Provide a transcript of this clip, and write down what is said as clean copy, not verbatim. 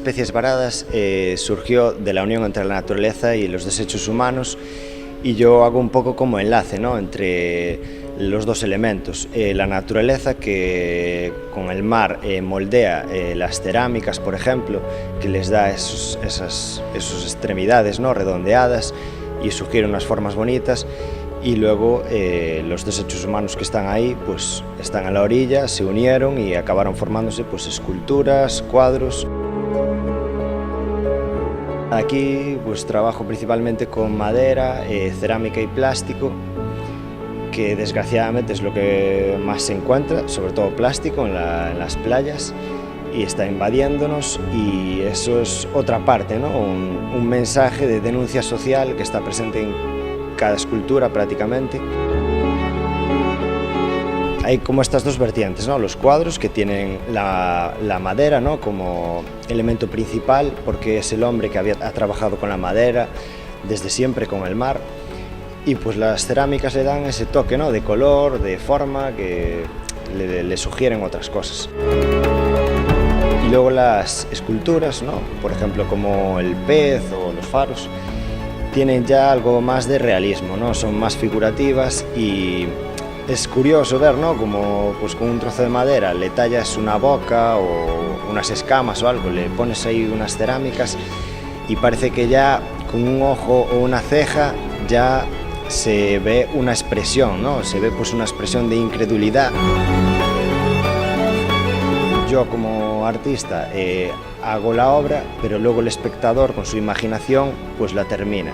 especies varadas surgió de la unión entre la naturaleza y los desechos humanos, y yo hago un poco como enlace, ¿no?, entre los dos elementos. La naturaleza, que con el mar moldea las cerámicas, por ejemplo, que les da esas extremidades, ¿no?, redondeadas, y surgieron unas formas bonitas. Y luego los desechos humanos que están ahí, pues están a la orilla, se unieron y acabaron formándose pues esculturas, cuadros. Aquí pues trabajo principalmente con madera, cerámica y plástico, que desgraciadamente es lo que más se encuentra, sobre todo plástico en las playas, y está invadiéndonos, y eso es otra parte, ¿no?, un mensaje de denuncia social que está presente en cada escultura prácticamente. Hay como estas dos vertientes, ¿no?, los cuadros, que tienen la madera, ¿no?, como elemento principal, porque es el hombre que ha trabajado con la madera desde siempre, con el mar, y pues las cerámicas le dan ese toque, ¿no?, de color, de forma, que le sugieren otras cosas. Y luego las esculturas, ¿no?, por ejemplo como el pez o los faros, tienen ya algo más de realismo, ¿no?, son más figurativas, y es curioso ver, ¿no?, como pues con un trozo de madera le tallas una boca o unas escamas o algo, le pones ahí unas cerámicas y parece que ya con un ojo o una ceja ya se ve una expresión, ¿no?, se ve pues una expresión de incredulidad. Yo como artista hago la obra, pero luego el espectador con su imaginación pues la termina.